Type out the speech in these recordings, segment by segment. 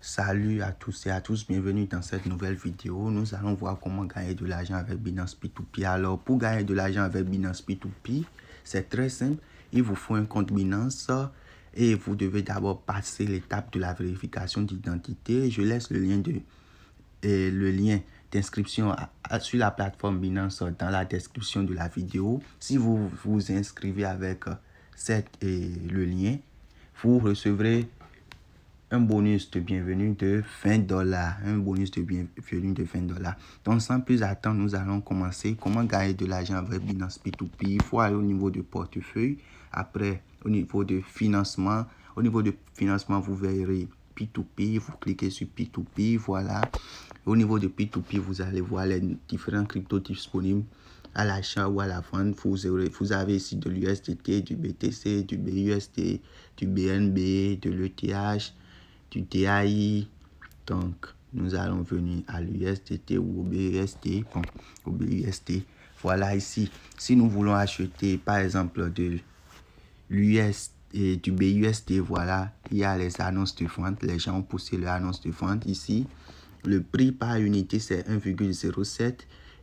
Salut à tous et à tous, bienvenue dans cette nouvelle vidéo. Nous allons voir comment gagner de l'argent avec Binance P2P. Alors, pour gagner de l'argent avec Binance P2P, c'est très simple. Il vous faut un compte Binance et vous devez d'abord passer l'étape de la vérification d'identité. Je laisse le lien d'inscription sur la plateforme Binance dans la description de la vidéo. Si vous vous inscrivez avec le lien, vous recevrez un bonus de bienvenue de $20. Un bonus de bienvenue de $20. Donc, sans plus attendre, nous allons commencer. Comment gagner de l'argent avec Binance P2P? Il faut aller au niveau du portefeuille. Après, au niveau de financement. Au niveau de financement, vous verrez P2P. Vous cliquez sur P2P. Voilà. Au niveau de P2P, vous allez voir les différents cryptos disponibles à l'achat ou à la vente. Vous avez ici de l'USDT, du BTC, du BUSD, du BNB, de l'ETH, du DAI. Donc, nous allons venir à l'USDT ou au BUSD. Bon, au BUSD. Voilà ici. Si nous voulons acheter, par exemple, de l'US et du BUSD, voilà, il y a les annonces de vente. Les gens ont poussé les annonces de vente ici. Le prix par unité, c'est 1,07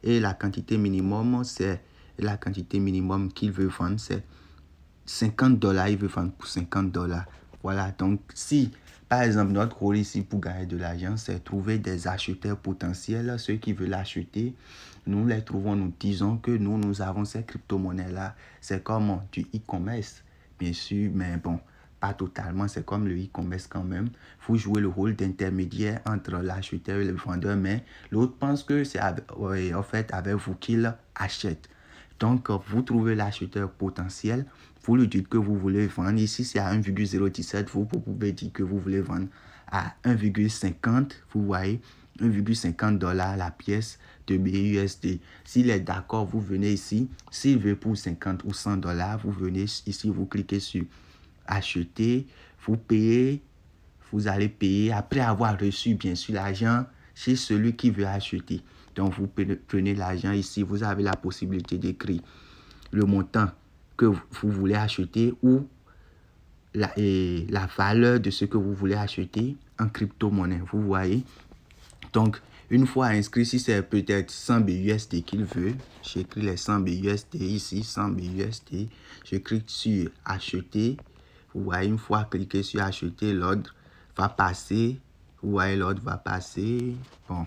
et la quantité minimum, c'est la quantité minimum qu'il veut vendre, c'est $50. Il veut vendre pour $50. Voilà, donc si, par exemple, notre rôle ici pour gagner de l'argent, c'est trouver des acheteurs potentiels, ceux qui veulent acheter. Nous les trouvons, nous disons que nous avons ces crypto-monnaies-là. C'est comme du e-commerce, bien sûr, mais bon, pas totalement. C'est comme le e-commerce quand même. Il faut jouer le rôle d'intermédiaire entre l'acheteur et le vendeur, mais l'autre pense que c'est en fait avec vous qu'il achète. Donc, vous trouvez l'acheteur potentiel. Vous lui dites que vous voulez vendre. Ici, c'est à 1,017. Vous pouvez dire que vous voulez vendre à 1,50. Vous voyez, $1,50 la pièce de BUSD. S'il est d'accord, vous venez ici. S'il veut pour 50 ou $100, vous venez ici, vous cliquez sur acheter. Vous payez. Vous allez payer après avoir reçu, bien sûr, l'argent chez celui qui veut acheter. Donc, vous prenez l'argent ici. Vous avez la possibilité d'écrire le montant que vous voulez acheter ou la valeur de ce que vous voulez acheter en crypto-monnaie. Vous voyez. Donc, une fois inscrit, si c'est peut-être 100 BUSD qu'il veut, j'écris les 100 BUSD ici, 100 BUSD. Je clique sur acheter. Vous voyez, une fois cliqué sur acheter, l'ordre va passer. Vous voyez, l'ordre va passer. Bon,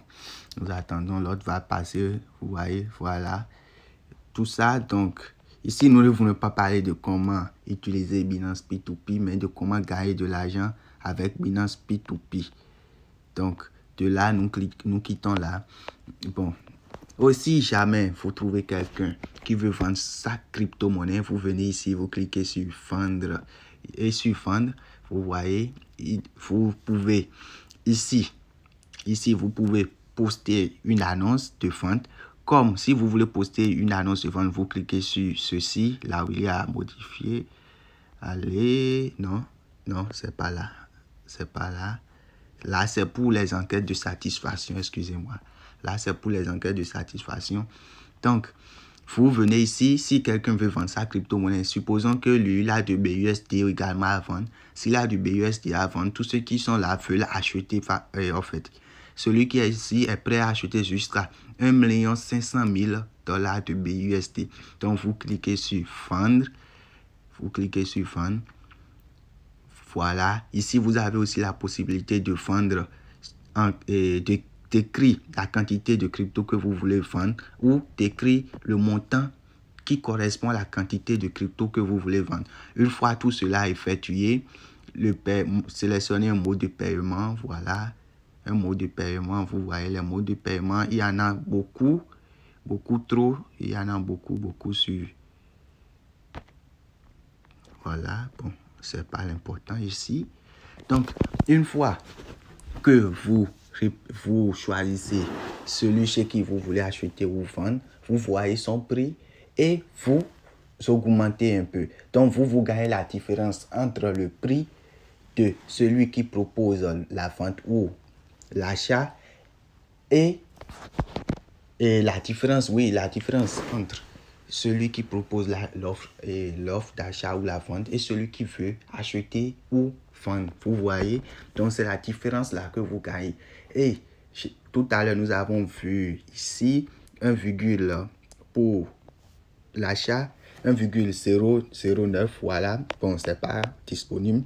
nous attendons, l'ordre va passer. Vous voyez, voilà. Tout ça, donc, ici, nous ne voulons pas parler de comment utiliser Binance P2P, mais de comment gagner de l'argent avec Binance P2P. Donc, de là, nous quittons là. Bon, aussi, jamais vous trouvez quelqu'un qui veut vendre sa crypto-monnaie, vous venez ici, vous cliquez sur vendre. Et sur vendre, vous voyez, vous pouvez, ici, vous pouvez poster une annonce de vente. Comme si vous voulez poster une annonce de vente, vous cliquez sur ceci, là où il y a à modifier. Allez, non, c'est pas là. C'est pas là. Là, c'est pour les enquêtes de satisfaction, excusez-moi. Là, c'est pour les enquêtes de satisfaction. Donc, vous venez ici, si quelqu'un veut vendre sa crypto-monnaie, supposons que lui, il a du BUSD également à vendre. S'il a du BUSD à vendre, tous ceux qui sont là veulent acheter, en fait. Celui qui est ici est prêt à acheter jusqu'à 1 500 000 $ de BUSD. Donc, vous cliquez sur vendre. Vous cliquez sur vendre. Voilà. Ici, vous avez aussi la possibilité de vendre, d'écrire la quantité de crypto que vous voulez vendre ou d'écrire le montant qui correspond à la quantité de crypto que vous voulez vendre. Une fois tout cela effectué, sélectionnez un mode de paiement. Voilà. Un mode de paiement. Vous voyez les modes de paiement. Il y en a beaucoup. Beaucoup trop. Il y en a beaucoup sur. Voilà. Bon. C'est pas l'important ici. Donc, une fois que vous choisissez celui chez qui vous voulez acheter ou vendre, vous voyez son prix et vous augmentez un peu. Donc, vous gagnez la différence entre le prix de celui qui propose la vente ou l'achat et la différence entre celui qui propose l'offre d'achat ou la vente et celui qui veut acheter ou vendre. Vous voyez? Donc, c'est la différence là que vous gagnez. Et tout à l'heure, nous avons vu ici un virgule pour l'achat, 1,009. Voilà. Bon, c'est pas disponible.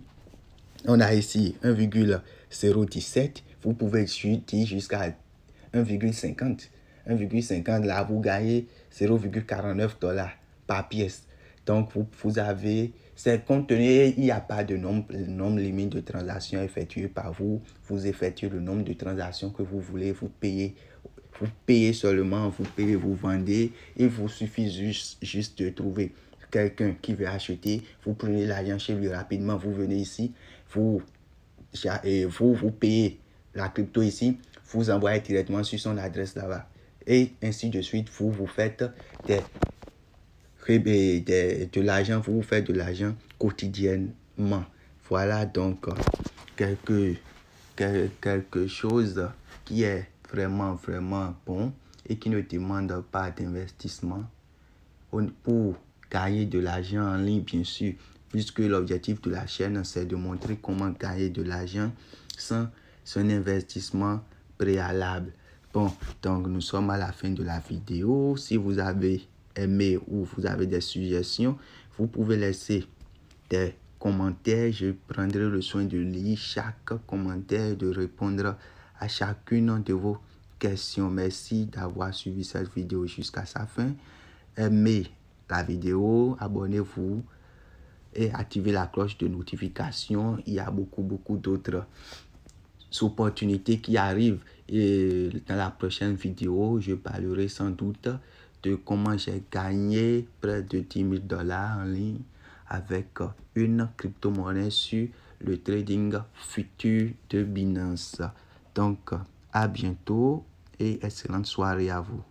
On a ici 1,017. Vous pouvez dire jusqu'à 1,50. 1,50 là, vous gagnez 0,49 $ par pièce. Donc, vous avez, c'est compte tenu, il n'y a pas de nombre limite de transactions effectuées par vous. Vous effectuez le nombre de transactions que vous voulez, vous payez seulement, vous payez, vous vendez. Il vous suffit juste de trouver quelqu'un qui veut acheter. Vous prenez l'argent chez lui rapidement, vous venez ici, vous payez la crypto ici, vous envoyez directement sur son adresse là-bas. Et ainsi de suite, vous faites de l'argent, vous faites de l'argent quotidiennement. Voilà donc quelque chose qui est vraiment bon et qui ne demande pas d'investissement pour gagner de l'argent en ligne, bien sûr, puisque l'objectif de la chaîne, c'est de montrer comment gagner de l'argent sans un investissement préalable. Bon, donc nous sommes à la fin de la vidéo. Si vous avez aimé ou vous avez des suggestions, vous pouvez laisser des commentaires. Je prendrai le soin de lire chaque commentaire, de répondre à chacune de vos questions. Merci d'avoir suivi cette vidéo jusqu'à sa fin. Aimez la vidéo, abonnez-vous et activez la cloche de notification. Il y a beaucoup d'autres opportunités qui arrivent. Et dans la prochaine vidéo, je parlerai sans doute de comment j'ai gagné près de 10 000 $ en ligne avec une crypto-monnaie sur le trading futur de Binance. Donc, à bientôt et excellente soirée à vous.